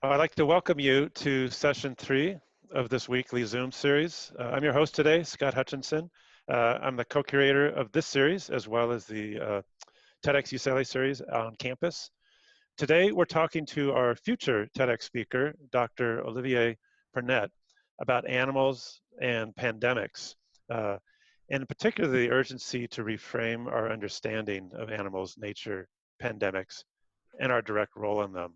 I'd like to welcome you to session 3 of this weekly Zoom series. I'm your host today, Scott Hutchinson. I'm the co-curator of this series as well as the TEDxUCLA series on campus. Today, we're talking to our future TEDx speaker, Dr. Olivier Pernet, about animals and pandemics, and in particular, the urgency to reframe our understanding of animals, nature, pandemics, and our direct role in them.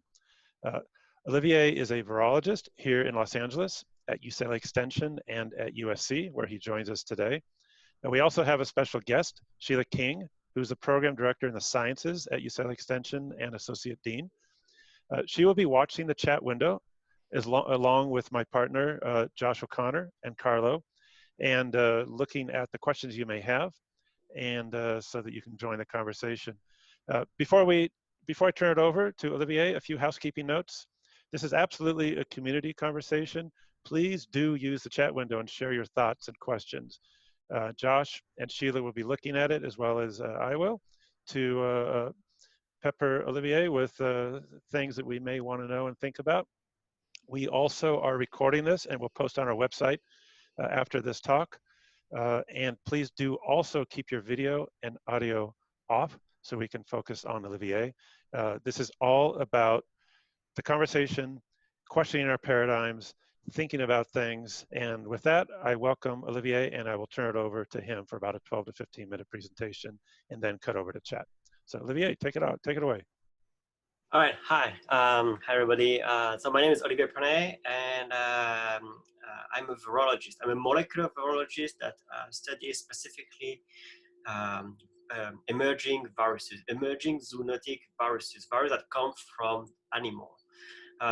Olivier is a virologist here in Los Angeles at UCLA Extension and at USC, where he joins us today. And we also have a special guest, Sheila King, who's the program director in the sciences at UCLA Extension and associate dean. She will be watching the chat window along with my partner, Josh O'Connor and Carlo, and looking at the questions you may have, and so that you can join the conversation. Before I turn it over to Olivier, a few housekeeping notes. This is absolutely a community conversation. Please do use the chat window and share your thoughts and questions. Josh and Sheila will be looking at it, as well as I will, to pepper Olivier with things that we may want to know and think about. We also are recording this and we'll post on our website after this talk. And please do also keep your video and audio off so we can focus on Olivier. This is all about the conversation, questioning our paradigms, thinking about things. And with that, I welcome Olivier, and I will turn it over to him for about a 12 to 15 minute presentation and then cut over to chat. So Olivier, take it away. All right, hi. Hi everybody. So my name is Olivier Pernet, and I'm a virologist. I'm a molecular virologist that studies specifically emerging viruses, emerging zoonotic viruses that come from animals.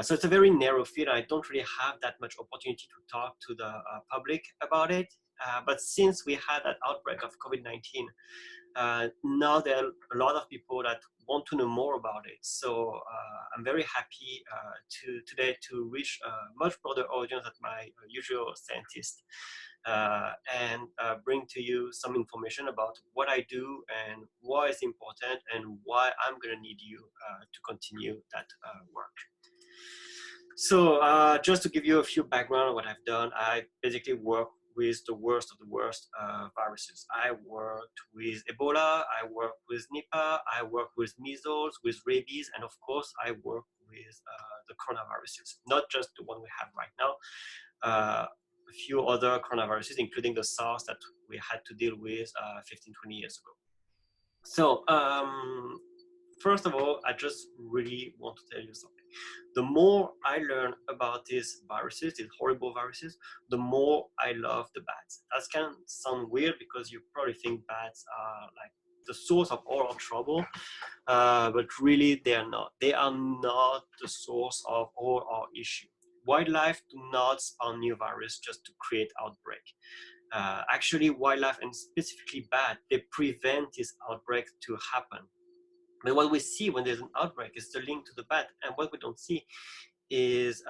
So it's a very narrow field. I don't really have that much opportunity to talk to the public about it. But since we had that outbreak of COVID-19, now there are a lot of people that want to know more about it. So I'm very happy today to reach a much broader audience than my usual scientist, and bring to you some information about what I do and why it's important and why I'm going to need you to continue that work. So just to give you a few background on what I've done, I basically work with the worst of the worst viruses. I worked with Ebola, I worked with Nipah, I worked with measles, with rabies, and of course I work with the coronaviruses, not just the one we have right now, a few other coronaviruses, including the SARS that we had to deal with 15, 20 years ago. So first of all, I just really want to tell you something. The more I learn about these viruses, these horrible viruses, the more I love the bats. That can sound weird because you probably think bats are like the source of all our trouble, but really they are not. They are not the source of all our issue. Wildlife do not spawn new virus just to create outbreak. Actually, wildlife, and specifically bats, they prevent this outbreak to happen. But what we see when there's an outbreak is the link to the bat, and what we don't see is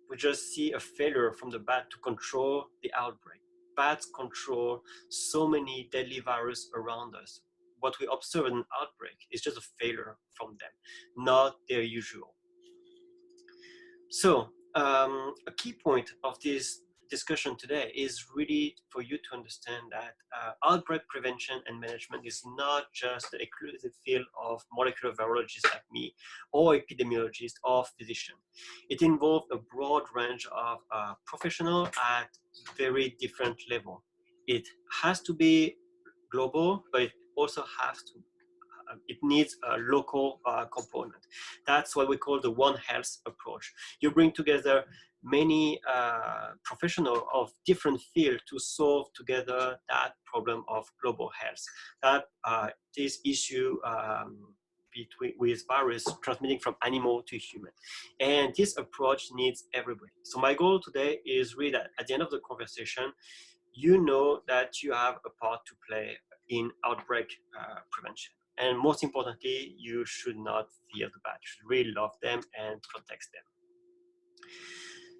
we just see a failure from the bat to control the outbreak. Bats control so many deadly viruses around us. What we observe in an outbreak is just a failure from them, not their usual. So a key point of this discussion today is really for you to understand that outbreak prevention and management is not just the exclusive field of molecular virologists like me, or epidemiologists, or physicians. It involves a broad range of professionals at very different level. It has to be global, but it also has to it needs a local component. That's what we call the One Health approach. You bring together many professionals of different fields to solve together that problem of global health. That this issue with virus transmitting from animal to human. And this approach needs everybody. So my goal today is really that at the end of the conversation, you know that you have a part to play in outbreak prevention. And most importantly, you should not fear the bat. You should really love them and protect them.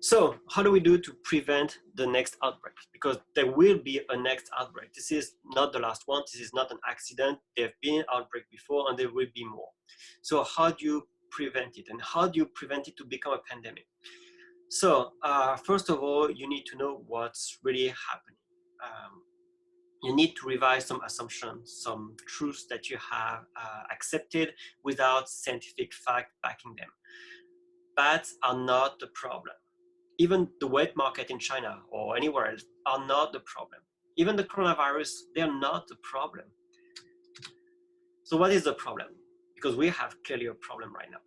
So how do we do to prevent the next outbreak? Because there will be a next outbreak. This is not the last one. This is not an accident. There have been an outbreak before and there will be more. So how do you prevent it, and how do you prevent it to become a pandemic? So first of all, you need to know what's really happening. You need to revise some assumptions, some truths that you have accepted without scientific fact backing them. Bats are not the problem. Even the wet market in China or anywhere else are not the problem. Even the coronavirus, they are not the problem. So what is the problem? Because we have clearly a problem right now.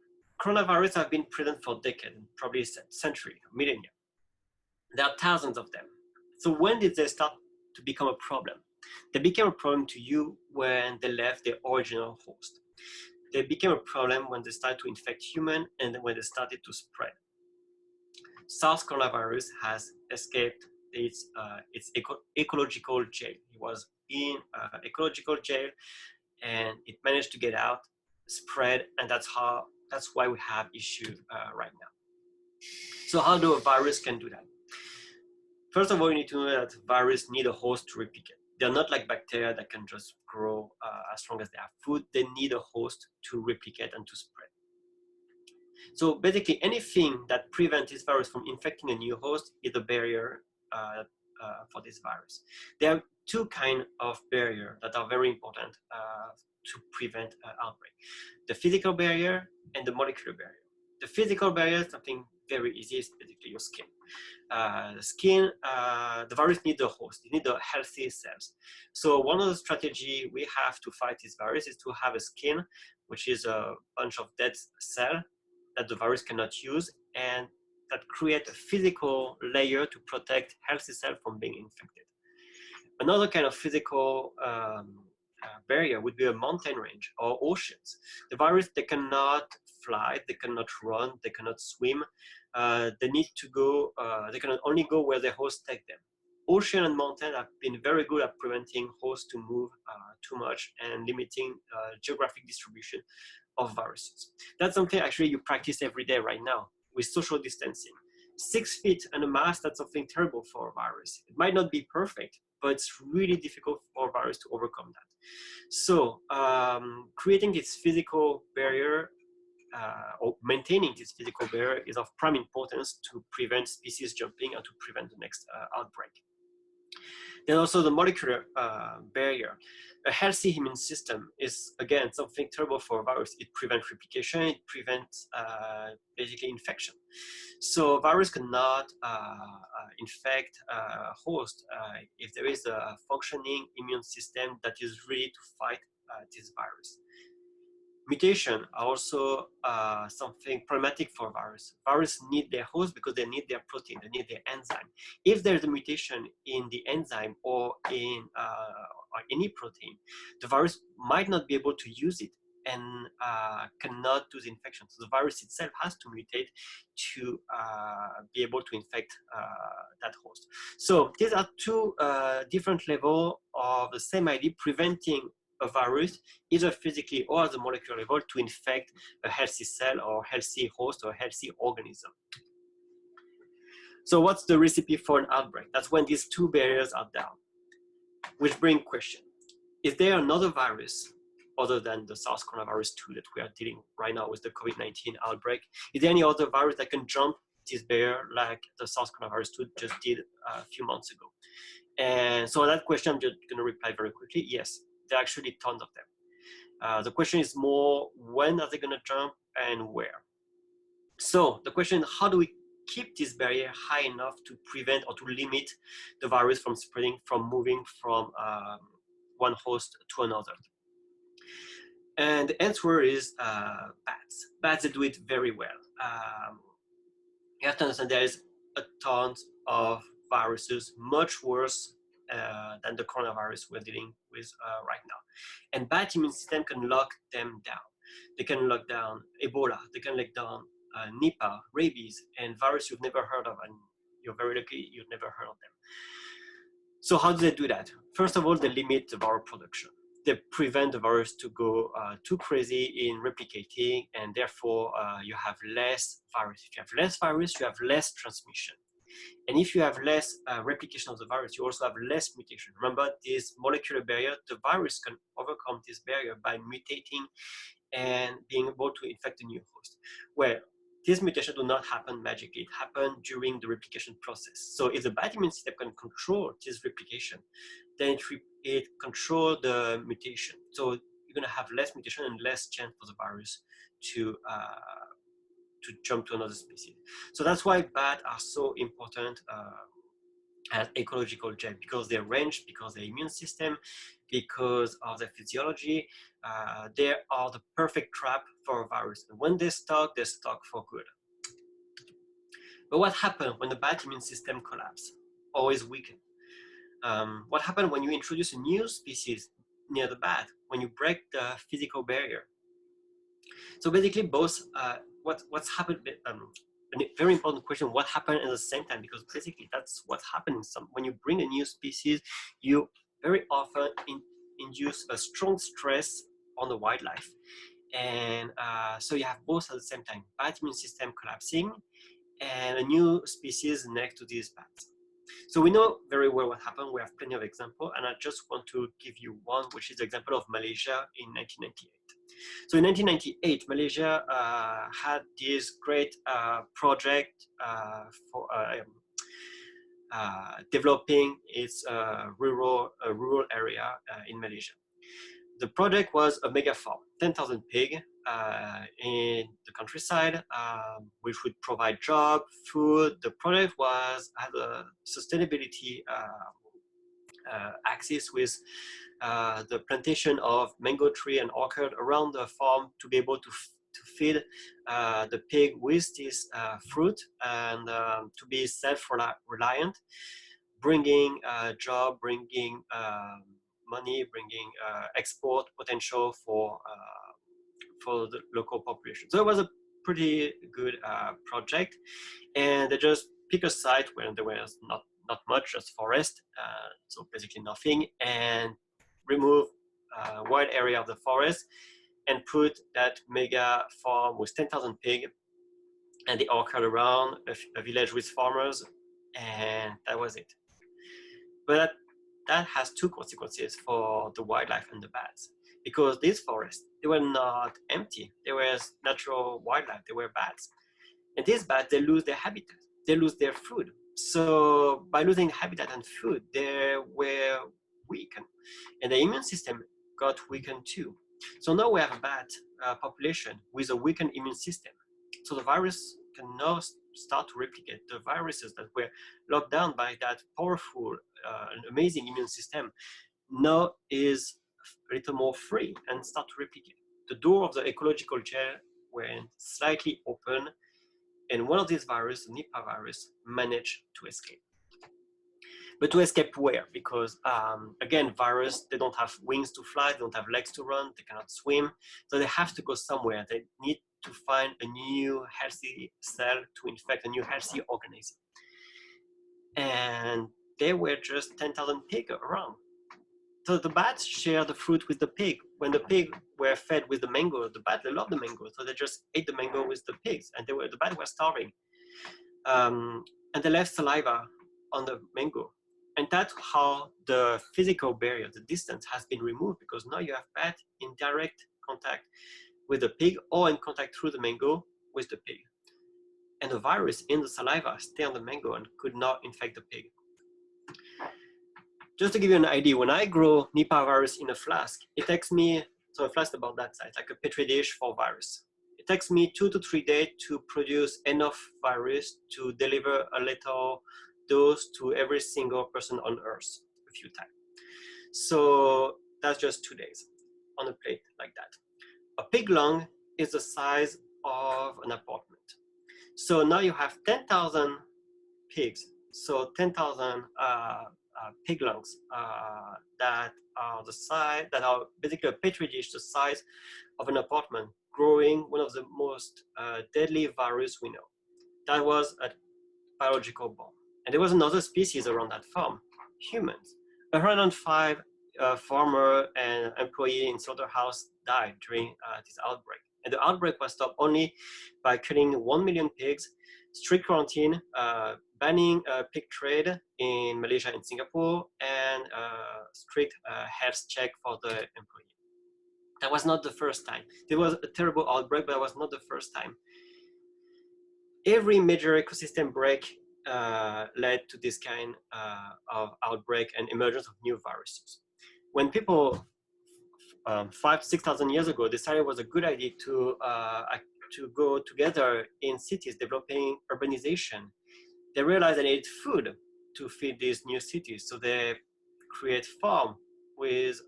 Coronavirus have been present for decades, probably a century, millennia. There are thousands of them. So when did they start to become a problem? They became a problem to you when they left their original host. They became a problem when they started to infect humans and when they started to spread. SARS coronavirus has escaped its ecological jail. It was in ecological jail and it managed to get out, spread, and that's why we have issues right now. So how do a virus can do that? First of all, you need to know that viruses need a host to replicate. They're not like bacteria that can just grow as long as they have food. They need a host to replicate and to spread. So basically, anything that prevents this virus from infecting a new host is a barrier for this virus. There are two kinds of barriers that are very important to prevent outbreak: the physical barrier and the molecular barrier. The physical barrier is something very easy, it's basically your skin. The virus needs a host, it needs a healthy cells. So one of the strategies we have to fight this virus is to have a skin, which is a bunch of dead cells that the virus cannot use, and that create a physical layer to protect healthy cells from being infected. Another kind of physical barrier would be a mountain range or oceans. The virus, they cannot fly, they cannot run, they cannot swim. They need to go, they can only go where their hosts take them. Ocean and mountain have been very good at preventing hosts to move too much and limiting geographic distribution of viruses. That's something actually you practice every day right now with social distancing. 6 feet and a mask, that's something terrible for a virus. It might not be perfect, but it's really difficult for a virus to overcome that. So creating this physical barrier or maintaining this physical barrier is of prime importance to prevent species jumping and to prevent the next outbreak. Then also the molecular barrier. A healthy immune system is, again, something terrible for a virus. It prevents replication, it prevents basically infection. So a virus cannot infect a host if there is a functioning immune system that is ready to fight this virus. Mutation are also something problematic for virus. Viruses need their host because they need their protein, they need their enzyme. If there's a mutation in the enzyme or in any protein, the virus might not be able to use it and cannot do the infection. So the virus itself has to mutate to be able to infect that host. So these are two different levels of the same idea, preventing a virus, either physically or at the molecular level, to infect a healthy cell or healthy host or healthy organism. So what's the recipe for an outbreak? That's when these two barriers are down. Which brings question: is there another virus other than the SARS coronavirus 2 that we are dealing right now with the COVID-19 outbreak? Is there any other virus that can jump this barrier like the SARS coronavirus 2 just did a few months ago? And so on that question, I'm just going to reply very quickly: yes. There are actually tons of them. The question is more, when are they going to jump and where? So the question is, how do we keep this barrier high enough to prevent or to limit the virus from spreading, from moving from one host to another? And the answer is bats. Bats, they do it very well. You have to understand there is a ton of viruses, much worse than the coronavirus we're dealing with right now. And bat immune system can lock them down. They can lock down Ebola, they can lock down Nipah, rabies, and virus you've never heard of, and you're very lucky you've never heard of them. So how do they do that? First of all, they limit the viral production. They prevent the virus to go too crazy in replicating, and therefore you have less virus. If you have less virus, you have less transmission. And if you have less replication of the virus, you also have less mutation. Remember this molecular barrier, the virus can overcome this barrier by mutating and being able to infect a new host. Well, this mutation do not happen magically. It happens during the replication process. So if the bad immune system can control this replication, then it controls the mutation. So you're going to have less mutation and less chance for the virus to jump to another species. So that's why bats are so important as ecological jet, because their range, because their immune system, because of their physiology, they are the perfect trap for a virus. And when they're stuck for good. But what happens when the bat immune system collapses or is weakened? What happens when you introduce a new species near the bat, when you break the physical barrier? So basically both, what's happened, a very important question, what happened at the same time? Because basically that's what's happening. When you bring a new species, you very often induce a strong stress on the wildlife. And so you have both at the same time, bat immune system collapsing and a new species next to these bats. So we know very well what happened. We have plenty of examples, and I just want to give you one, which is the example of Malaysia in 1998. So in 1998, Malaysia had this great project for developing its rural area in Malaysia. The project was a mega farm, 10,000 pigs in the countryside, which would provide job, food. The project had a sustainability axis with the plantation of mango tree and orchard around the farm to be able to feed the pig with this fruit and to be self-reliant, bringing job, bringing money, bringing export potential for the local population. So it was a pretty good project, and they just pick a site where there was not much, just forest, so basically nothing, and remove a wide area of the forest and put that mega farm with 10,000 pigs and the orchard around, a village with farmers, and that was it. But that has two consequences for the wildlife and the bats, because these forests, they were not empty. There was natural wildlife, there were bats. And these bats, they lose their habitat, they lose their food. So by losing habitat and food, they were weakened. And the immune system got weakened too. So now we have a bat population with a weakened immune system. So the virus can now start to replicate. The viruses that were locked down by that powerful, amazing immune system now is a little more free and start to replicate. The door of the ecological jail went slightly open, and one of these viruses, the Nipah virus, managed to escape. But to escape where? Because again, virus, they don't have wings to fly, they don't have legs to run, they cannot swim, so they have to go somewhere. They need to find a new healthy cell to infect a new healthy organism. And there were just 10,000 pigs around. So the bats share the fruit with the pig. When the pig were fed with the mango, the bat, they love the mango, so they just ate the mango with the pigs, and the bat were starving. And they left saliva on the mango. And that's how the physical barrier, the distance, has been removed, because now you have bat in direct contact with the pig or in contact through the mango with the pig. And the virus in the saliva stayed on the mango and could not infect the pig. Just to give you an idea, when I grow Nipah virus in a flask, it takes me, so a flask about that size, like a petri dish for virus. It takes me 2 to 3 days to produce enough virus to deliver a little dose to every single person on Earth a few times. So that's just 2 days on a plate like that. A pig lung is the size of an apartment. So now you have 10,000 pigs. So 10,000 pig lungs that are the size, that are basically a petri dish the size of an apartment, growing one of the most deadly virus we know. That was a biological bomb. And there was another species around that farm, humans. 105 farmer and employee in slaughterhouse died during this outbreak. And the outbreak was stopped only by killing 1 million pigs, strict quarantine, banning pig trade in Malaysia and Singapore, and strict health check for the employee. That was not the first time. There was a terrible outbreak, but that was not the first time. Every major ecosystem break led to this kind of outbreak and emergence of new viruses. When people 5,000 to 6,000 years ago decided it was a good idea to go together in cities developing urbanization, they realized they needed food to feed these new cities. So they create farm with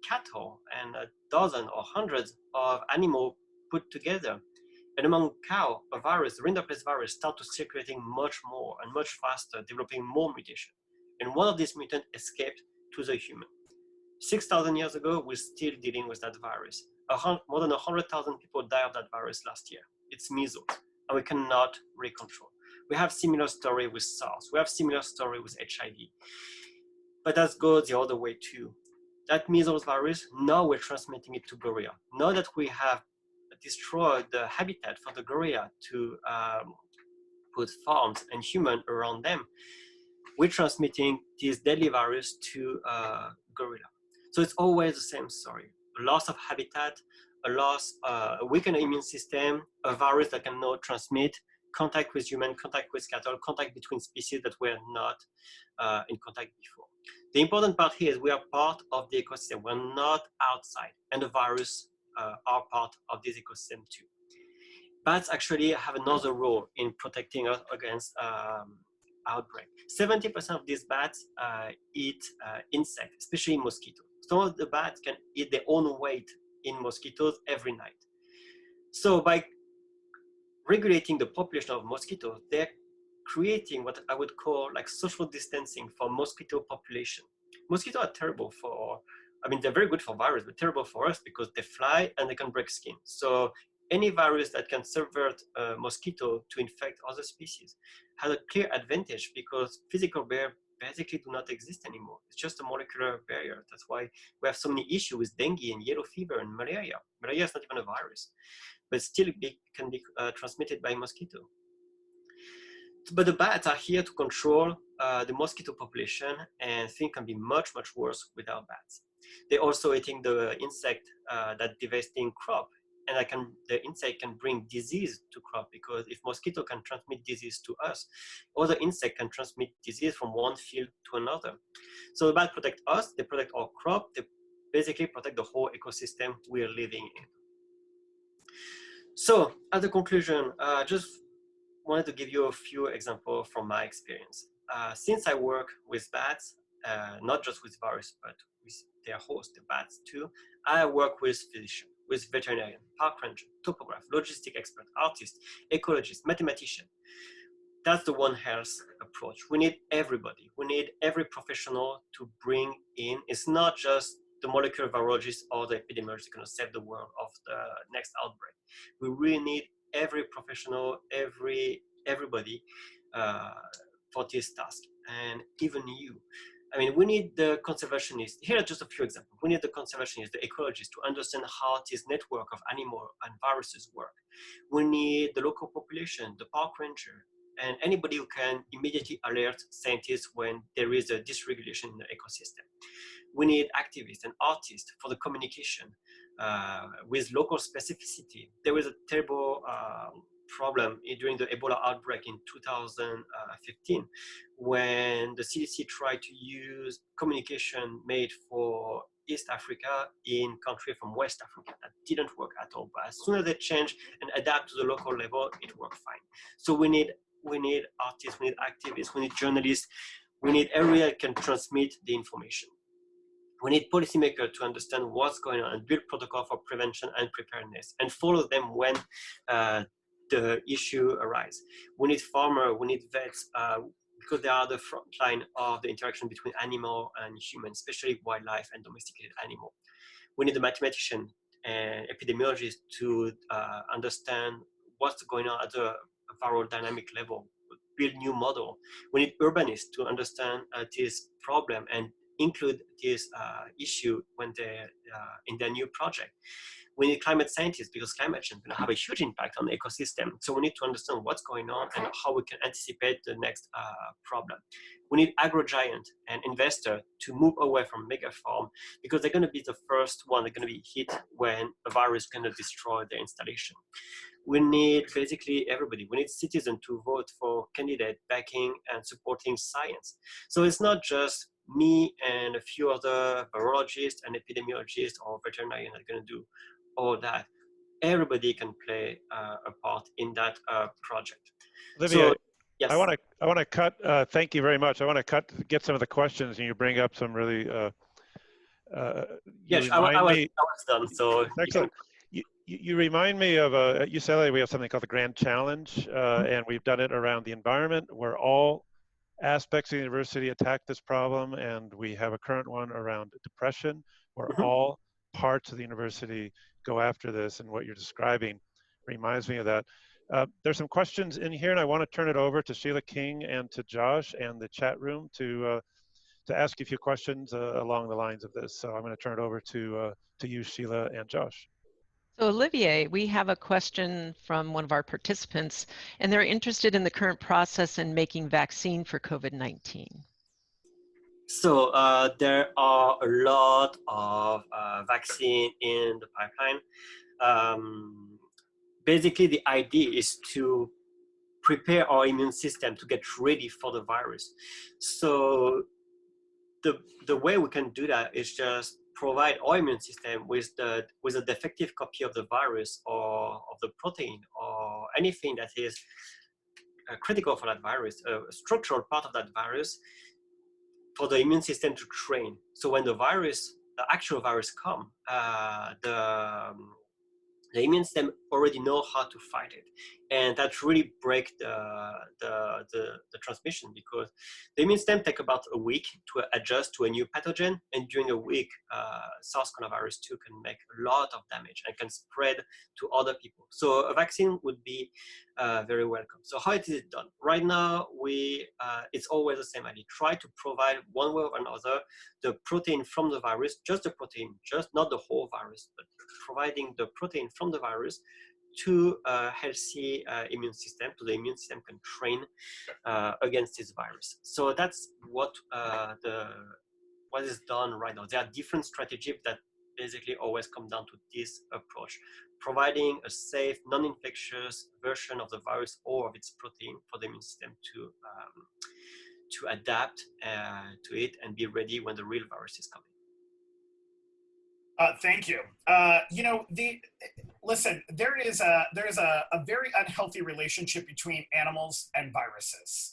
cattle and a dozen or hundreds of animals put together. And among cow, a virus, the rinderpest virus, start to circulating much more and much faster, developing more mutation. And one of these mutants escaped to the human. 6,000 years ago, we're still dealing with that virus. More than 100,000 people died of that virus last year. It's measles, and we cannot recontrol. We have similar story with SARS. We have similar story with HIV. But that goes the other way too. That measles virus, now we're transmitting it to gorilla. Now that we have destroyed the habitat for the gorilla to put farms and humans around them, we're transmitting this deadly virus to gorilla. So it's always the same story. A loss of habitat, a weakened immune system, a virus that can now transmit, contact with human, contact with cattle, contact between species that were not in contact before. The important part here is we are part of the ecosystem. We're not outside, and the virus are part of this ecosystem too. Bats actually have another role in protecting us against outbreak. 70% of these bats eat insects, especially mosquitoes. Some of the bats can eat their own weight in mosquitoes every night. So by regulating the population of mosquitoes, they're creating what I would call like social distancing for mosquito population. Mosquitoes are terrible for, I mean, they're very good for virus, but terrible for us because they fly and they can break skin. So any virus that can subvert a mosquito to infect other species has a clear advantage because physical barriers basically do not exist anymore. It's just a molecular barrier. That's why we have so many issues with dengue and yellow fever and malaria. Malaria is not even a virus, but still can be transmitted by mosquito. But the bats are here to control the mosquito population, and things can be much, much worse without bats. They're also eating the insect that devastating crop, and the insect can bring disease to crop because if mosquito can transmit disease to us, other insect can transmit disease from one field to another. So the bats protect us, they protect our crop, they basically protect the whole ecosystem we are living in. So as a conclusion, just wanted to give you a few examples from my experience. Since I work with bats, not just with virus, but with their host, the bats too, I work with physicians, with veterinarian, park ranger, topograph, logistic expert, artist, ecologist, mathematician. That's the One Health approach. We need everybody. We need every professional to bring in. It's not just the molecular virologist or the epidemiologist going to save the world of the next outbreak. We really need every professional, everybody for this task, and even you. I mean, we need the conservationists. Here are just a few examples. We need the conservationists, the ecologists to understand how this network of animals and viruses work. We need the local population, the park ranger, and anybody who can immediately alert scientists when there is a dysregulation in the ecosystem. We need activists and artists for the communication with local specificity. There was a terrible problem during the Ebola outbreak in 2015 when the CDC tried to use communication made for East Africa in country from West Africa. That didn't work at all, but as soon as they changed and adapt to the local level, it worked fine. So we need artists, we need activists, we need journalists, we need everyone that can transmit the information. We need policymakers to understand what's going on and build protocol for prevention and preparedness and follow them when the issue arises. We need farmers, we need vets, because they are the front line of the interaction between animal and human, especially wildlife and domesticated animal. We need the mathematician and epidemiologist to understand what's going on at the viral dynamic level, build new model. We need urbanists to understand this problem and include this issue when they're in their new project. We need climate scientists because climate change is going to have a huge impact on the ecosystem. So we need to understand what's going on and how we can anticipate the next problem. We need agro-giant and investor to move away from mega farm because they're going to be the first one they're going to be hit when a virus is going to destroy their installation. We need basically everybody. We need citizens to vote for candidate backing and supporting science. So it's not just me and a few other virologists and epidemiologists or veterinarians that are going to do all that. Everybody can play a part in that project. Olivier, So, yes. I want to cut. Thank you very much. I want to get some of the questions, and you bring up some really. Yes, I was done. So excellent. You remind me of at UCLA we have something called the Grand Challenge, and we've done it around the environment, where all aspects of the university attack this problem, and we have a current one around depression, where all parts of the university go after this, and what you're describing reminds me of that. There's some questions in here, and I want to turn it over to Sheila King and to Josh and the chat room to ask you a few questions along the lines of this. So I'm going to turn it over to you, Sheila and Josh. So Olivier, we have a question from one of our participants, and they're interested in the current process in making vaccine for COVID-19. So there are a lot of vaccine in the pipeline. Basically, the idea is to prepare our immune system to get ready for the virus. So the way we can do that is just provide our immune system with a defective copy of the virus or of the protein or anything that is critical for that virus, a structural part of that virus, for the immune system to train. So when the actual virus come, the immune system already know how to fight it, and that really break the transmission, because the immune system take about a week to adjust to a new pathogen, and during a week, SARS coronavirus 2 can make a lot of damage and can spread to other people. So a vaccine would be very welcome. So how it is done? Right now, it's always the same idea. Try to provide one way or another the protein from the virus, just the protein, just not the whole virus, but providing the protein from the virus to a healthy immune system, so the immune system can train against this virus. So that's what is done right now. There are different strategies that basically always come down to this approach, providing a safe, non-infectious version of the virus or of its protein for the immune system to adapt to it and be ready when the real virus is coming. Thank you. Listen, there is a very unhealthy relationship between animals and viruses.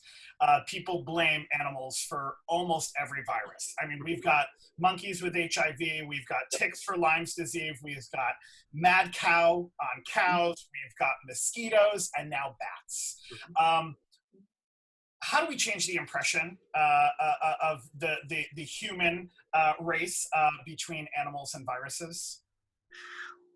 People blame animals for almost every virus. I mean, we've got monkeys with HIV, we've got ticks for Lyme's disease, we've got mad cow on cows, we've got mosquitoes, and now bats. How do we change the impression of the human race between animals and viruses?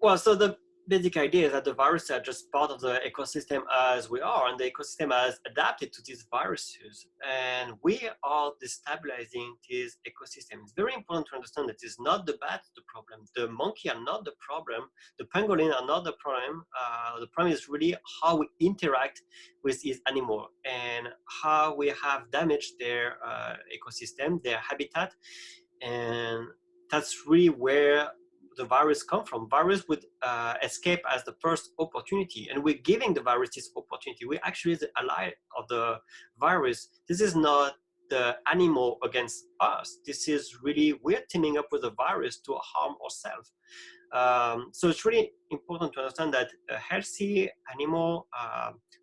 Well, so the basic idea is that the viruses are just part of the ecosystem as we are, and the ecosystem has adapted to these viruses, and we are destabilizing this ecosystem. It's very important to understand that it's not the bat the problem. The monkey are not the problem. The pangolin are not the problem. The problem is really how we interact with these animals and how we have damaged their ecosystem, their habitat, and that's really where the virus come from. Virus would escape as the first opportunity, and we're giving the virus this opportunity. We're actually the ally of the virus. This is not the animal against us. This is really, we're teaming up with the virus to harm ourselves. So it's really important to understand that a healthy animal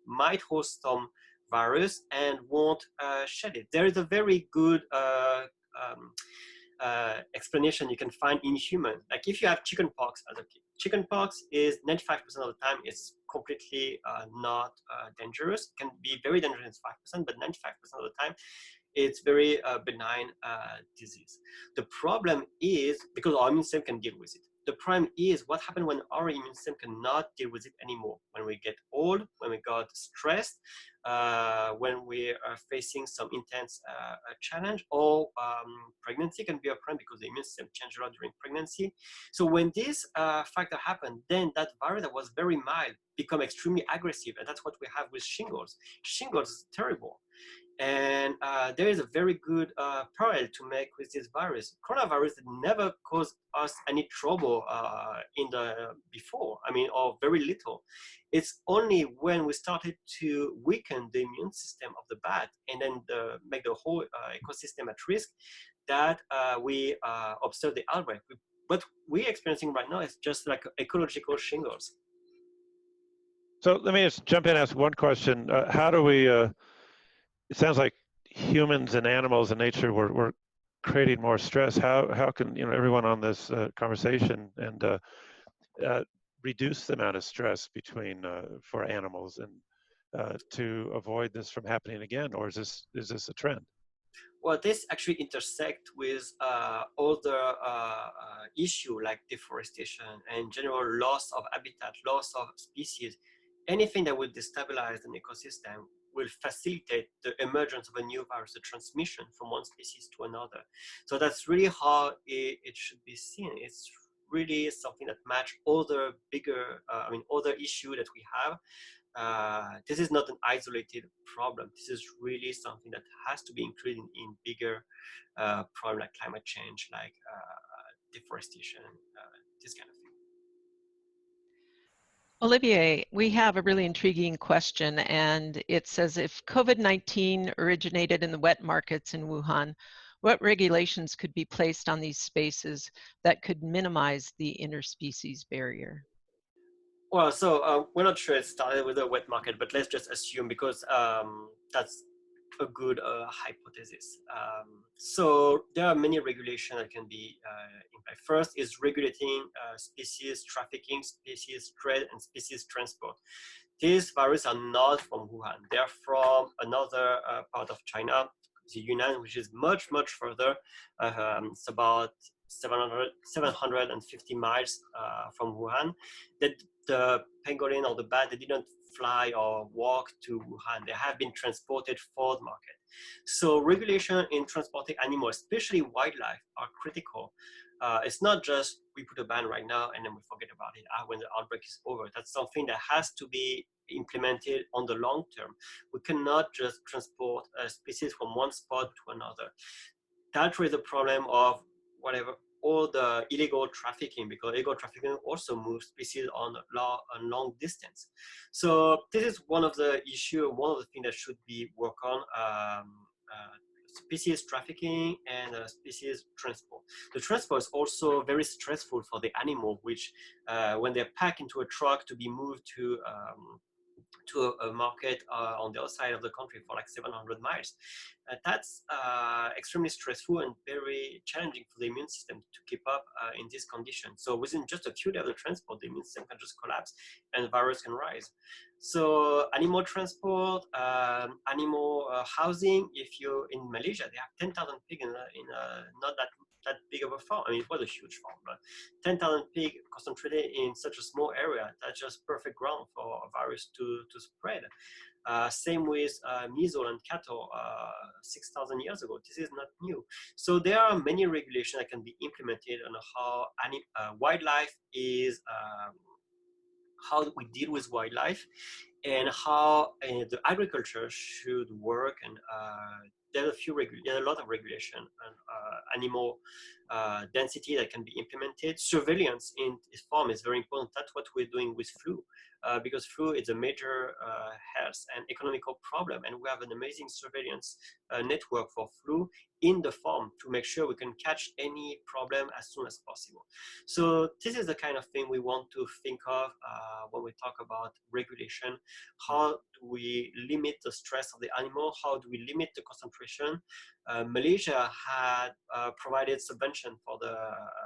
might host some virus and won't shed it. There is a very good explanation you can find in human. Like if you have chickenpox as a kid, chickenpox is 95% of the time it's completely not dangerous. It can be very dangerous 5%, but 95% of the time it's very benign disease. The problem is because our immune system can deal with it. the problem is what happens when our immune system cannot deal with it anymore. When we get old, when we got stressed, when we are facing some intense challenge, or pregnancy can be a problem because the immune system changes a lot during pregnancy. So when this factor happens, then that virus that was very mild become extremely aggressive, and that's what we have with shingles. Shingles is terrible. And there is a very good parallel to make with this virus. Coronavirus never caused us any trouble before, or very little. It's only when we started to weaken the immune system of the bat and then make the whole ecosystem at risk that we observe the outbreak. What we're experiencing right now is just like ecological shingles. So let me just jump in and ask one question. How do we, it sounds like humans and animals and nature were creating more stress. How can everyone on this conversation and reduce the amount of stress between for animals and to avoid this from happening again, or is this a trend? Well, this actually intersect with other issue like deforestation and general loss of habitat, loss of species. Anything that will destabilize an ecosystem will facilitate the emergence of a new virus, the transmission from one species to another. So that's really how it should be seen. It's really something that match other bigger, other issue that we have. This is not an isolated problem. This is really something that has to be included in bigger problem like climate change, like deforestation, this kind of thing. Olivier, we have a really intriguing question, and it says, if COVID-19 originated in the wet markets in Wuhan, what regulations could be placed on these spaces that could minimize the interspecies barrier? Well, so we're not sure it started with a wet market, but let's just assume, because that's a good hypothesis. So there are many regulations that can be in place. First is regulating species trafficking, species trade, and species transport. These viruses are not from Wuhan. They are from another part of China, the Yunnan, which is much, much further. It's about 750 miles from Wuhan. That the pangolin or the bat, they didn't fly or walk to Wuhan. They have been transported for the market. So regulation in transporting animals, especially wildlife, are critical. It's not just we put a ban right now and then we forget about it when the outbreak is over. That's something that has to be implemented on the long term. We cannot just transport a species from one spot to another. That raises the problem of all the illegal trafficking, because illegal trafficking also moves species on a long distance. So this is one of the issues, one of the things that should be worked on, species trafficking and species transport. The transport is also very stressful for the animal, which when they're packed into a truck to be moved to a market on the other side of the country for like 700 miles. That's extremely stressful and very challenging for the immune system to keep up in this condition. So within just a few days of transport, the immune system can just collapse and the virus can rise. So animal transport, animal housing. If you're in Malaysia, they have 10,000 pigs in not that big of a farm. It was a huge farm, but 10,000 pigs concentrated in such a small area, that's just perfect ground for a virus to spread. Same with measles and cattle 6,000 years ago. This is not new. So there are many regulations that can be implemented on how wildlife is, how we deal with wildlife, and how the agriculture should work. And there's a lot of regulation and animal density that can be implemented. Surveillance in this form is very important. That's what we're doing with flu, because flu is a major health and economical problem, and we have an amazing surveillance network for flu in the farm to make sure we can catch any problem as soon as possible. So this is the kind of thing we want to think of when we talk about regulation. How do we limit the stress of the animal? How do we limit the concentration? Malaysia had provided subvention for the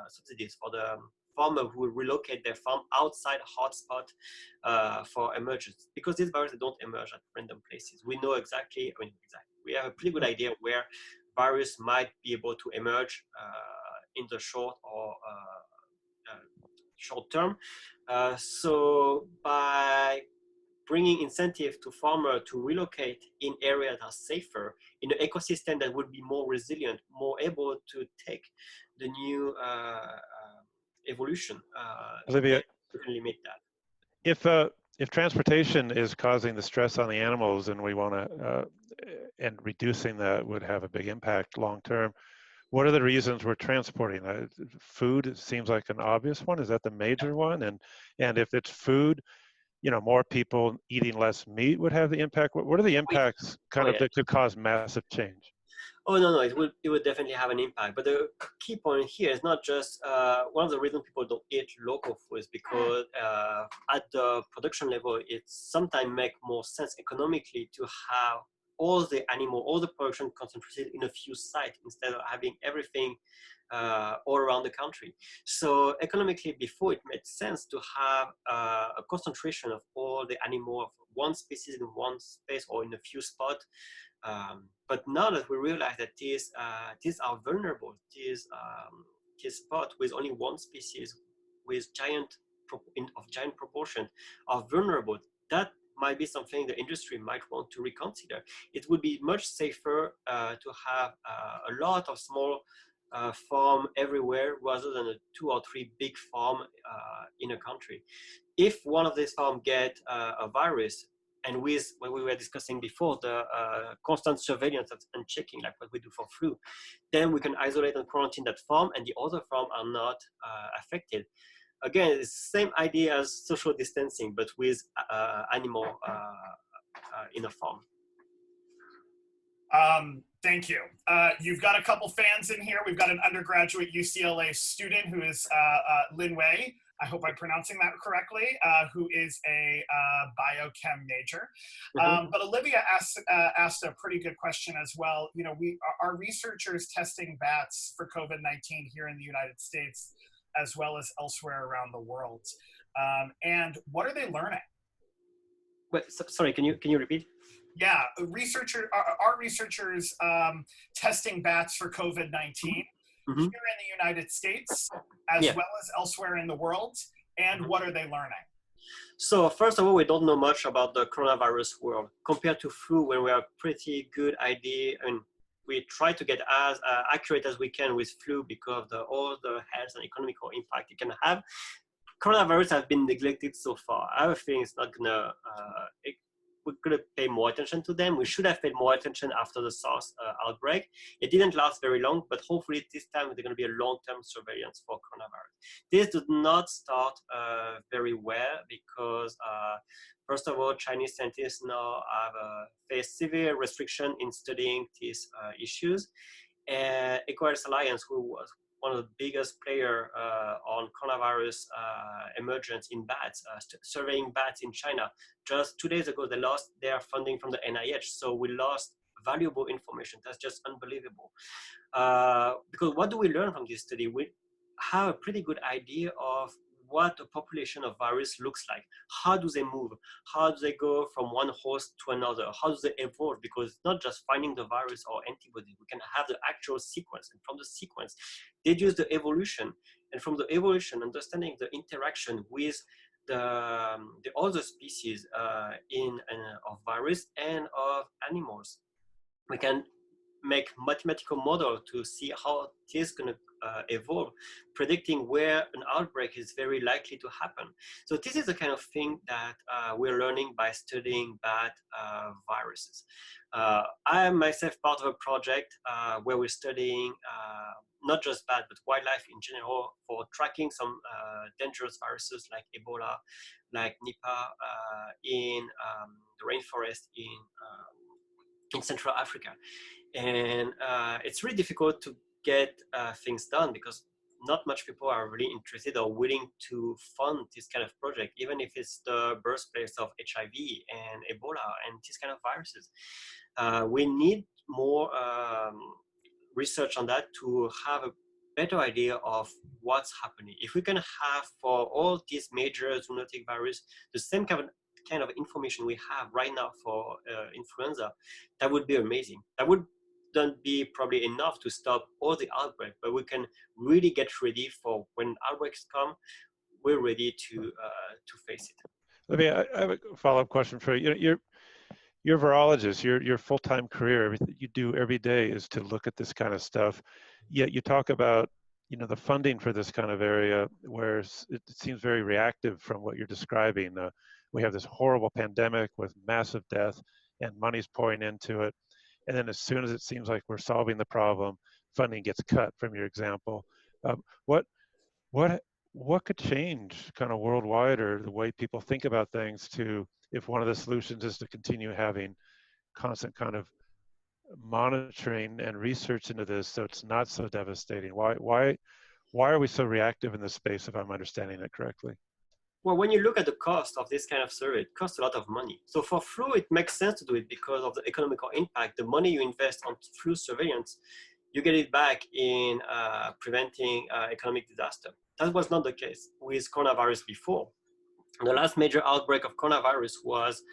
subsidies for the farmer who will relocate their farm outside a hotspot for emergence, because these viruses don't emerge at random places. We know exactly, we have a pretty good idea where virus might be able to emerge in the short or short term. So by bringing incentive to farmers to relocate in areas that are safer, in an ecosystem that would be more resilient, more able to take the new evolution, Olivier, we can limit that. If transportation is causing the stress on the animals, and we want to and reducing that would have a big impact long term, what are the reasons we're transporting? Food seems like an obvious one. Is that the major one? And if it's food, you know, more people eating less meat would have the impact. What are the impacts kind of that could cause massive change? Oh no, it would definitely have an impact. But the key point here is not just one of the reasons people don't eat local food is because at the production level, it sometimes makes more sense economically to have all the production concentrated in a few sites instead of having everything all around the country. So economically, before it made sense to have a concentration of all the animal of one species in one space or in a few spots. But now that we realize that these are vulnerable, these spots with only one species with giant proportion are vulnerable, that might be something the industry might want to reconsider. It would be much safer to have a lot of small farm everywhere rather than a 2 or 3 big farm in a country. If one of these farms get a virus, and with what we were discussing before, the constant surveillance and checking, like what we do for flu, then we can isolate and quarantine that farm, and the other farm are not affected. Again, it's the same idea as social distancing, but with animal in a farm. Thank you. You've got a couple fans in here. We've got an undergraduate UCLA student who is Lin Wei. I hope I'm pronouncing that correctly, who is a biochem major. But Olivia asked a pretty good question as well. You know, are researchers testing bats for COVID-19 here in the United States, as well as elsewhere around the world? And what are they learning? Wait, sorry, can you repeat? Yeah, are researchers testing bats for COVID-19 here in the United States, as well as elsewhere in the world? And what are they learning? So first of all, we don't know much about the coronavirus world compared to flu, when we have pretty good idea. I mean, we try to get as accurate as we can with flu because of all the health and economical impact it can have. Coronavirus has been neglected so far. I have a feeling it's not gonna. We're going to pay more attention to them. We should have paid more attention after the SARS outbreak. It didn't last very long, but hopefully this time there's going to be a long-term surveillance for coronavirus. This did not start very well because, first of all, Chinese scientists now have faced severe restriction in studying these issues. And EcoHealth Alliance, who was one of the biggest player on coronavirus emergence in bats, surveying bats in China. Just 2 days ago, they lost their funding from the NIH. So we lost valuable information. That's just unbelievable. Because what do we learn from this study? We have a pretty good idea of what a population of virus looks like. How do they move? How do they go from one host to another? How do they evolve? Because it's not just finding the virus or antibody. We can have the actual sequence, and from the sequence, deduce the evolution, and from the evolution, understanding the interaction with the other species of virus and of animals. We can make mathematical model to see how it is going to evolve, predicting where an outbreak is very likely to happen. So this is the kind of thing that we're learning by studying bat viruses. I am myself part of a project where we're studying not just bat, but wildlife in general for tracking some dangerous viruses like Ebola, like Nipah in the rainforest in Central Africa. And it's really difficult to get things done because not much people are really interested or willing to fund this kind of project, even if it's the birthplace of HIV and Ebola and these kind of viruses. We need more research on that to have a better idea of what's happening. If we can have for all these major zoonotic viruses the same kind of information we have right now for influenza, that would be amazing. That would not be probably enough to stop all the outbreak, but we can really get ready for when outbreaks come. we're ready to face it. I have a follow-up question for you. You're a virologist. Your full-time career, everything you do every day is to look at this kind of stuff. Yet you talk about, the funding for this kind of area, where it seems very reactive from what you're describing. We have this horrible pandemic with massive death, and money's pouring into it. And then as soon as it seems like we're solving the problem, funding gets cut. From your example, what what what could change kind of worldwide, or the way people think about things, to if one of the solutions is to continue having constant kind of monitoring and research into this so it's not so devastating? Why are we so reactive in this space, if I'm understanding it correctly? Well, when you look at the cost of this kind of survey, it costs a lot of money. So for flu, it makes sense to do it because of the economical impact. The money you invest on flu surveillance, you get it back in preventing economic disaster. That was not the case with coronavirus before. The last major outbreak of coronavirus was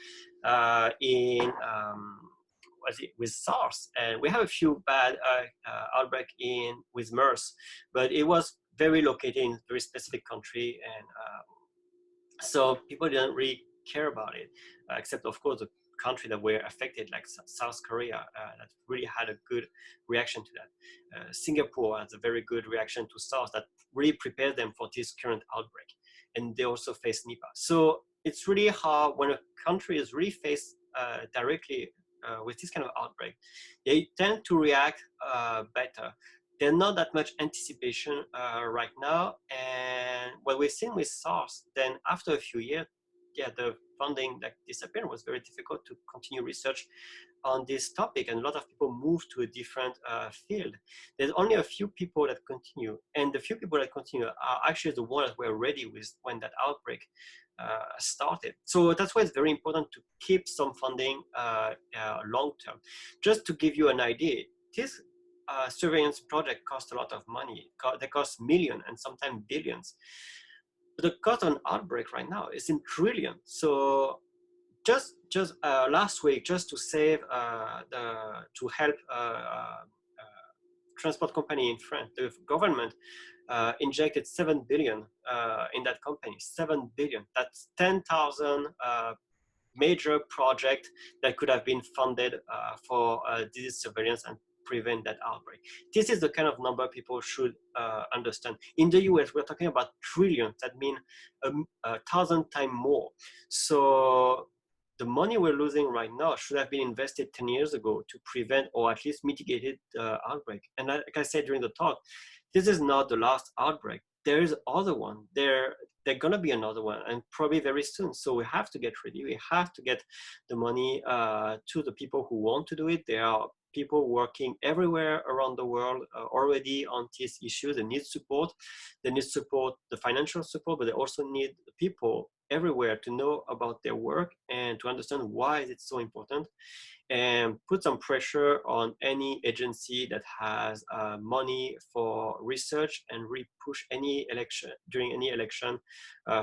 with SARS, and we have a few bad outbreak with MERS, but it was very located in a very specific country, and so people didn't really care about it, except of course the country that were affected, like South Korea, that really had a good reaction to that. Singapore has a very good reaction to SARS that really prepared them for this current outbreak, and they also face Nipah. So it's really hard when a country is really faced directly with this kind of outbreak. They tend to react better. There's not that much anticipation right now, and what we've seen with SARS, then after a few years, the funding that disappeared, was very difficult to continue research on this topic, and a lot of people moved to a different field. There's only a few people that continue, and the few people that continue are actually the ones that were ready with when that outbreak started. So that's why it's very important to keep some funding long term. Just to give you an idea, this surveillance project costs a lot of money. They cost millions and sometimes billions. But the cost of an outbreak right now is in trillions. So just last week, just to save to help transport company in France, the government injected 7 billion in that company. 7 billion. That's 10,000 major project that could have been funded for disease surveillance and prevent that outbreak. This is the kind of number people should understand. In the US, we're talking about trillions. That means 1,000 times more. So the money we're losing right now should have been invested 10 years ago to prevent or at least mitigate the outbreak. And like I said during the talk, this is not the last outbreak. There is other one. There's gonna be another one, and probably very soon. So we have to get ready. We have to get the money to the people who want to do it. There are people working everywhere around the world already on these issues. They need support. They need support, the financial support, but they also need people everywhere to know about their work and to understand why it's so important, and put some pressure on any agency that has money for research, and really push any election, during any election,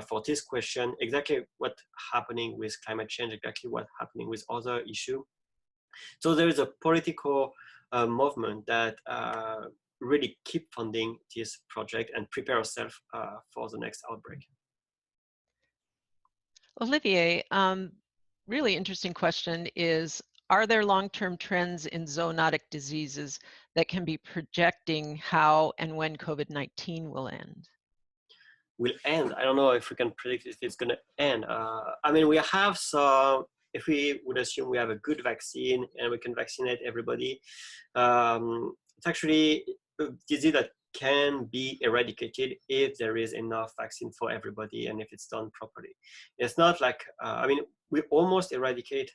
for this question, exactly what's happening with climate change, exactly what's happening with other issues. So there is a political movement that really keep funding this project and prepare ourselves for the next outbreak. Olivier, really interesting question is, are there long-term trends in zoonotic diseases that can be projecting how and when COVID-19 will end? Will end? I don't know if we can predict if it's going to end. I mean, we have some, if we would assume we have a good vaccine and we can vaccinate everybody, it's actually a disease that can be eradicated if there is enough vaccine for everybody and if it's done properly. It's not like, I mean, we almost eradicate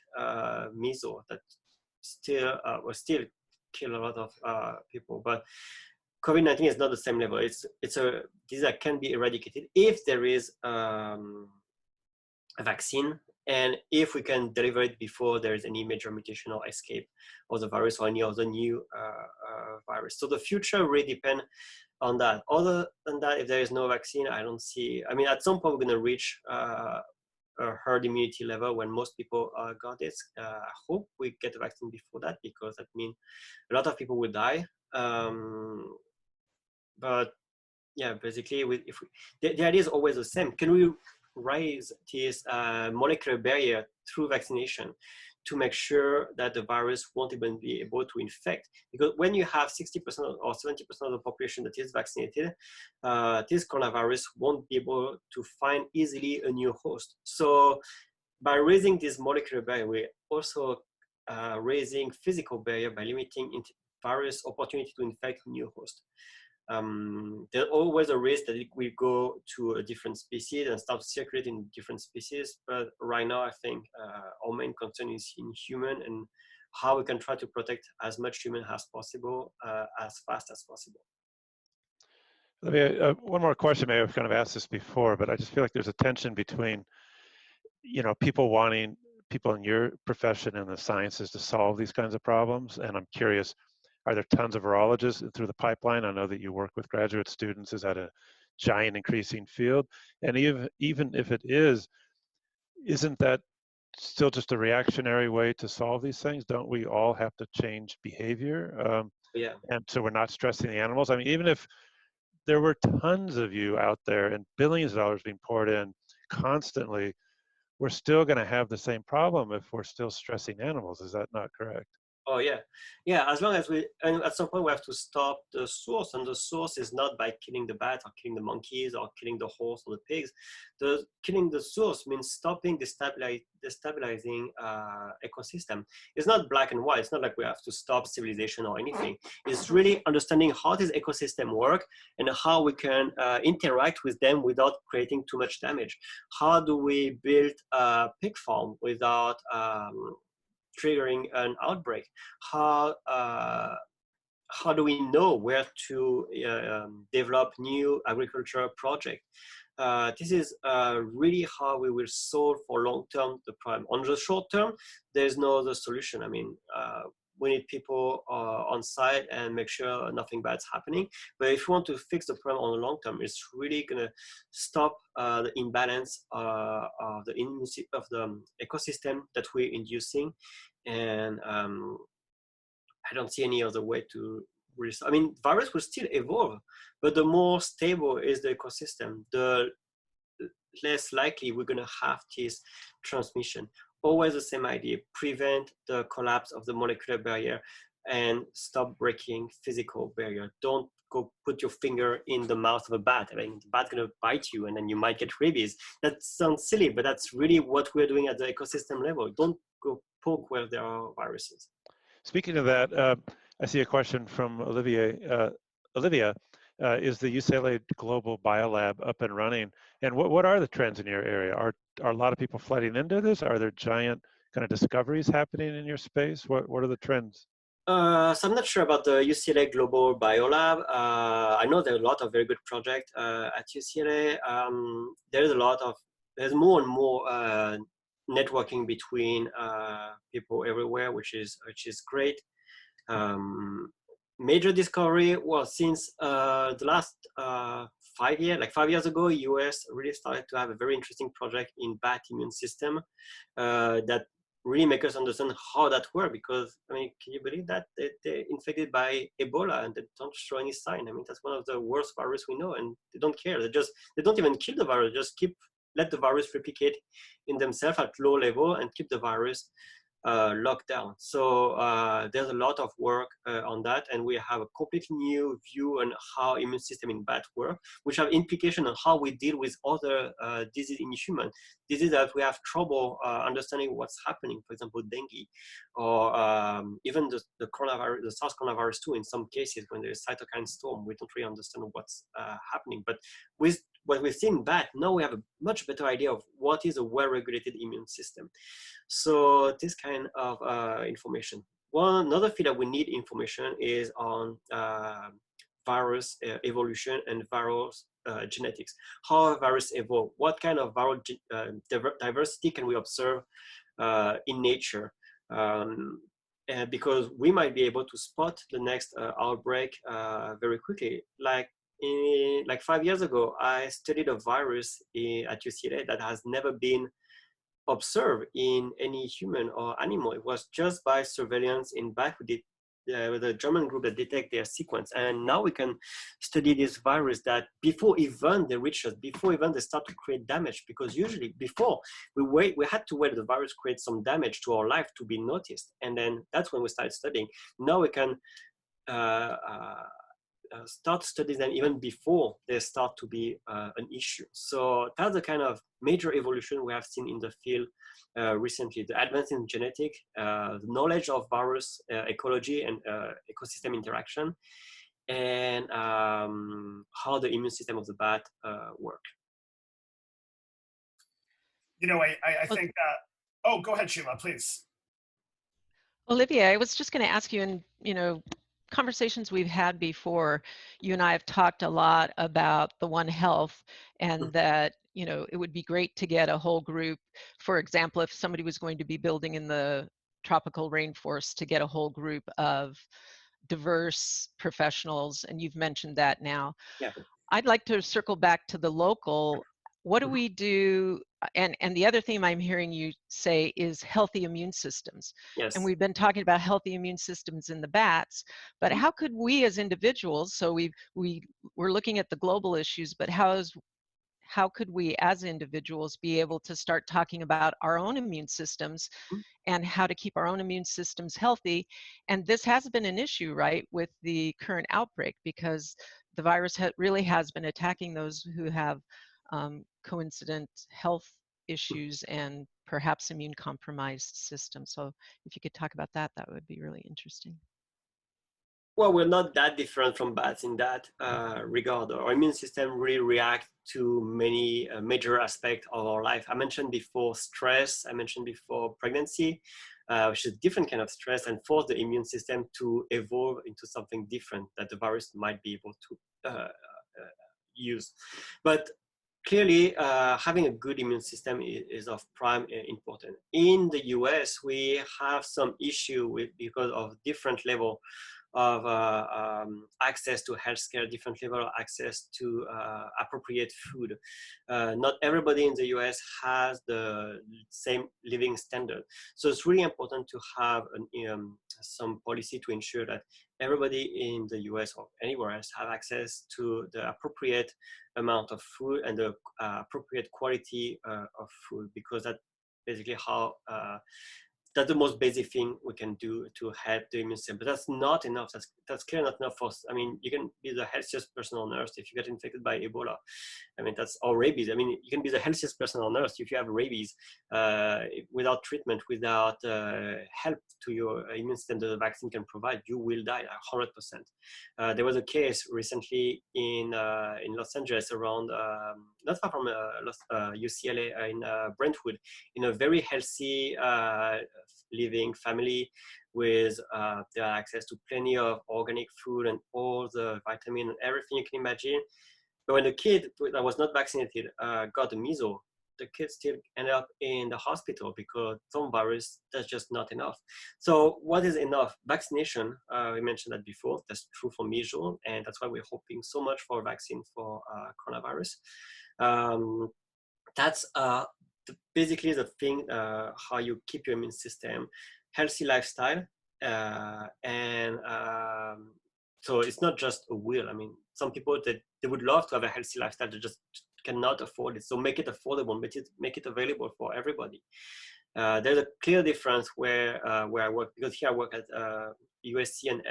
measles that will still kill a lot of people, but COVID-19 is not the same level. It's a disease that can be eradicated if there is a vaccine, and if we can deliver it before there is any major mutation or escape of the virus or any other new virus. So the future really depends on that. Other than that, if there is no vaccine, I don't see, I mean, at some point we're going to reach a herd immunity level when most people got it. I hope we get a vaccine before that, because that means a lot of people will die. But yeah, basically, the idea is always the same. Can we raise this molecular barrier through vaccination to make sure that the virus won't even be able to infect? Because when you have 60% or 70% of the population that is vaccinated, this coronavirus won't be able to find easily a new host. So by raising this molecular barrier, we're also raising physical barrier by limiting virus opportunity to infect new host. There's always a risk that we go to a different species and start circulating different species. But right now, I think our main concern is in human and how we can try to protect as much human as possible, as fast as possible. Let me, one more question. Maybe I've kind of asked this before, but I just feel like there's a tension between, you know, people wanting people in your profession and the sciences to solve these kinds of problems. And I'm curious, are there tons of virologists through the pipeline? I know that you work with graduate students. Is that a giant increasing field? And even if it is, isn't that still just a reactionary way to solve these things? Don't we all have to change behavior? Yeah. And so we're not stressing the animals. I mean, even if there were tons of you out there and billions of dollars being poured in constantly, we're still going to have the same problem if we're still stressing animals. Is that not correct? Oh yeah, yeah. As long as and at some point we have to stop the source, and the source is not by killing the bats or killing the monkeys or killing the horse or the pigs. Killing the source means stopping destabilizing ecosystem. It's not black and white. It's not like we have to stop civilization or anything. It's really understanding how this ecosystem work and how we can interact with them without creating too much damage. How do we build a pig farm without triggering an outbreak? How do we know where to develop new agricultural project? This is really how we will solve for long-term the problem. On the short term, there's no other solution. I mean, we need people on site and make sure nothing bad's happening. But if you want to fix the problem on the long term, it's really going to stop the imbalance of the ecosystem that we're inducing. And I don't see any other way to I mean, virus will still evolve, but the more stable is the ecosystem, the less likely we're going to have this transmission. Always the same idea: prevent the collapse of the molecular barrier and stop breaking physical barrier. Don't go put your finger in the mouth of a bat. I mean, the bat's going to bite you and then you might get rabies. That sounds silly, but that's really what we're doing at the ecosystem level. Don't go poke where there are viruses. Speaking of that, I see a question from Olivier. Olivia, is the UCLA Global Biolab up and running? And what are the trends in your area? Are a lot of people flooding into this? Are there giant kind of discoveries happening in your space? What are the trends? So I'm not sure about the UCLA Global Biolab. I know there are a lot of very good projects at UCLA. There's more and more networking between people everywhere, which is great. Major discovery, well, since the last 5 years, like 5 years ago, US really started to have a very interesting project in bat immune system that really make us understand how that works. Because, I mean, can you believe that they're infected by Ebola and they don't show any sign? I mean, that's one of the worst viruses we know, and they don't care. They don't even kill the virus, just let the virus replicate in themselves at low level and keep the virus locked down. So there's a lot of work on that, and we have a completely new view on how immune system in bat work, which have implication on how we deal with other disease in human. Disease that we have trouble understanding what's happening, for example, dengue, or even the coronavirus, the SARS coronavirus 2. In some cases, when there's cytokine storm, we don't really understand what's happening. But with what we've seen in bat, now we have a much better idea of what is a well-regulated immune system. So this kind of information. Another field that we need information is on virus evolution and viral genetics. How a virus evolve? What kind of viral diversity can we observe in nature? Because we might be able to spot the next outbreak very quickly. Like 5 years ago, I studied a virus at UCLA that has never been observed in any human or animal. It was just by surveillance in bat. We did the German group that detect their sequence. And now we can study this virus that before even they reach us, before even they start to create damage, because usually before we had to wait the virus create some damage to our life to be noticed. And then that's when we started studying. Now we can start studying them even before they start to be an issue. So that's the kind of major evolution we have seen in the field recently. The advance in genetic, the knowledge of virus ecology and ecosystem interaction, and how the immune system of the bat work. You know, I think, oh, go ahead, Sheila, please. Olivier, I was just going to ask you, in conversations we've had before, you and I have talked a lot about the One Health, and that it would be great to get a whole group. For example, if somebody was going to be building in the tropical rainforest, to get a whole group of diverse professionals, and you've mentioned that now. Yeah. I'd like to circle back to the local. What do we do? And the other theme I'm hearing you say is healthy immune systems. Yes. And we've been talking about healthy immune systems in the bats, but how could we as individuals, so we're looking at the global issues, but how could we as individuals be able to start talking about our own immune systems and how to keep our own immune systems healthy? And this has been an issue, right, with the current outbreak, because the virus really has been attacking those who have coincident health issues and perhaps immune compromised systems. So if you could talk about that, that would be really interesting. Well, we're not that different from bats in that regard. Our immune system really reacts to many major aspects of our life. I mentioned before stress, I mentioned before pregnancy, which is a different kind of stress, and force the immune system to evolve into something different that the virus might be able to use. But clearly, having a good immune system is of prime importance. In the US, we have some issue with, because of different level of access to healthcare, different level of access to appropriate food. Not everybody in the US has the same living standard. So it's really important to have some policy to ensure that everybody in the US or anywhere else have access to the appropriate amount of food and the appropriate quality of food, because that's basically how that's the most basic thing we can do to help the immune system. But that's not enough. That's clearly not enough for us. I mean, you can be the healthiest person on earth if you get infected by Ebola. I mean, or rabies. I mean, you can be the healthiest person on earth if you have rabies without treatment, without help to your immune system that the vaccine can provide, you will die 100%. There was a case recently in Los Angeles, around not far from UCLA in Brentwood, in a very healthy living family with their access to plenty of organic food and all the vitamin and everything you can imagine. But when the kid that was not vaccinated got the measles, the kid still ended up in the hospital because some virus, that's just not enough. So what is enough? Vaccination, we mentioned that before, that's true for measles, and that's why we're hoping so much for a vaccine for coronavirus. That's basically the thing, how you keep your immune system, healthy lifestyle, and so it's not just a will. I mean, some people that they would love to have a healthy lifestyle, they just cannot afford it. So make it affordable, make it available for everybody. There's a clear difference where I work, because here I work at USC and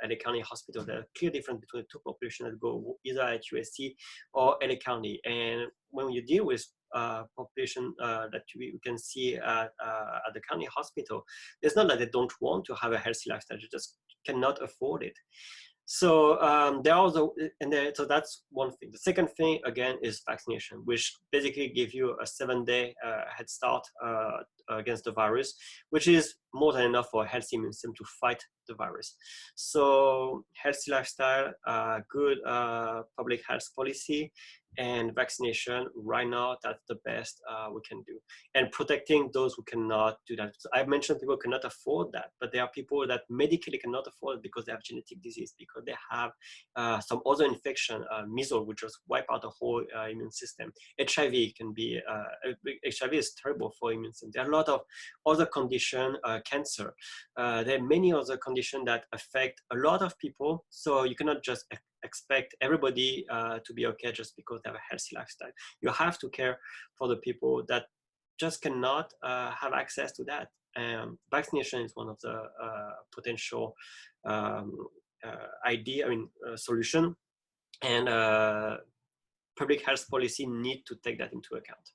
LA County Hospital. There's a clear difference between the two populations that go either at USC or LA County. And when you deal with population that you can see at the county hospital, it's not that they don't want to have a healthy lifestyle, they just cannot afford it. So so that's one thing. The second thing, again, is vaccination, which basically gives you a 7-day head start against the virus, which is more than enough for a healthy immune system to fight the virus. So healthy lifestyle, good public health policy, And vaccination, right now, that's the best we can do. And protecting those who cannot do that. So I mentioned people cannot afford that, but there are people that medically cannot afford it because they have genetic disease, because they have some other infection, measles, which just wipe out the whole immune system. HIV can be, HIV is terrible for immune system. There are a lot of other conditions, cancer. There are many other conditions that affect a lot of people. So you cannot just expect everybody to be okay just because they have a healthy lifestyle. You have to care for the people that just cannot have access to that. Vaccination is one of the potential solution, and public health policy need to take that into account.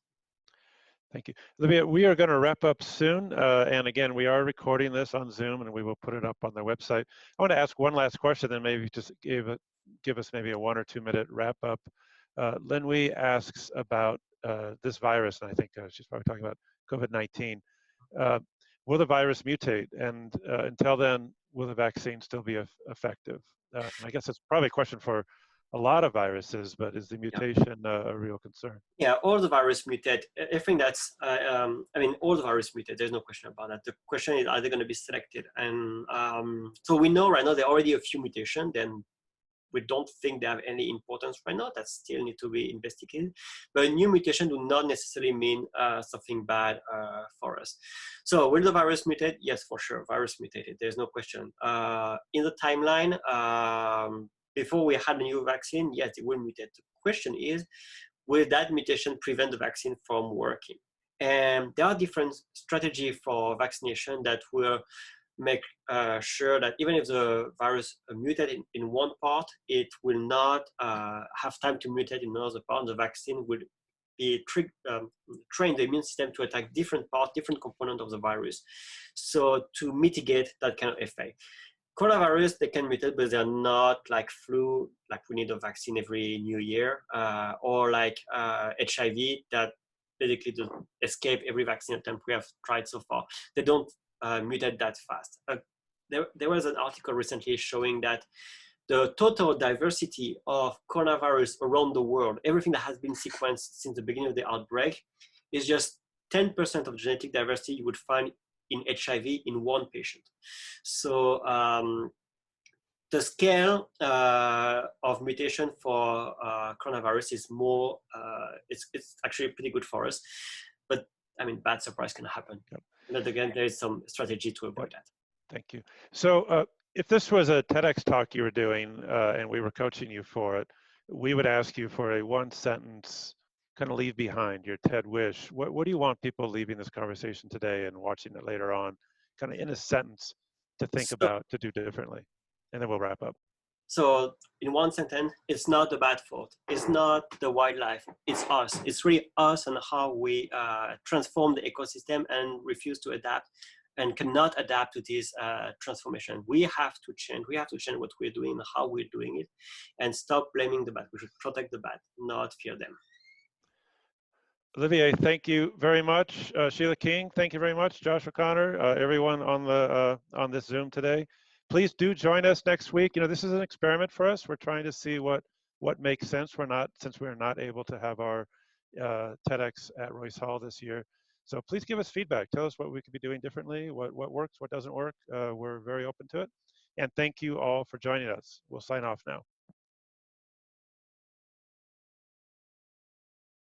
Thank you. Olivier, we are going to wrap up soon. And again, we are recording this on Zoom and we will put it up on the website. I want to ask one last question, then maybe just give us maybe a 1 or 2 minute wrap up. Linwee asks about this virus, and I think she's probably talking about COVID-19. Will the virus mutate? And until then, will the vaccine still be effective? I guess it's probably a question for a lot of viruses, but is the mutation a real concern? Yeah, all the virus mutate. I think that's, all the virus mutate. There's no question about that. The question is, are they going to be selected? And so we know right now there are already a few mutations. Then we don't think they have any importance right now. That still need to be investigated. But new mutation do not necessarily mean something bad for us. So will the virus mutate? Yes, for sure. Virus mutated. There's no question. In the timeline, before we had a new vaccine, yes, it will mutate. The question is, will that mutation prevent the vaccine from working? And there are different strategies for vaccination that will make sure that even if the virus mutated in one part, it will not have time to mutate in another part. The vaccine will be train the immune system to attack different parts, different components of the virus, so to mitigate that kind of effect. Coronavirus, they can mutate, but they're not like flu, like we need a vaccine every new year, or like HIV that basically to escape every vaccine attempt we have tried so far. They don't mutate that fast. There was an article recently showing that the total diversity of coronavirus around the world, everything that has been sequenced since the beginning of the outbreak, is just 10% of genetic diversity you would find in HIV in one patient. So the scale of mutation for coronavirus is more, it's actually pretty good for us. But I mean, bad surprise can happen. Yep. But again, there is some strategy to avoid that. Thank you. So if this was a TEDx talk you were doing and we were coaching you for it, we would ask you for a 1-sentence kind of leave behind, your TED wish. What do you want people leaving this conversation today and watching it later on, kind of in a sentence to think about, to do differently? And then we'll wrap up. So in one sentence, it's not the bad fault. It's not the wildlife. It's us. It's really us and how we transform the ecosystem and refuse to adapt and cannot adapt to this transformation. We have to change. We have to change what we're doing and how we're doing it and stop blaming the bad. We should protect the bad, not fear them. Olivier, thank you very much. Sheila King, thank you very much. Josh O'Connor, everyone on this Zoom today. Please do join us next week. You know, this is an experiment for us. We're trying to see what makes sense. Since we're not able to have our TEDx at Royce Hall this year. So please give us feedback. Tell us what we could be doing differently, what works, what doesn't work. We're very open to it. And thank you all for joining us. We'll sign off now.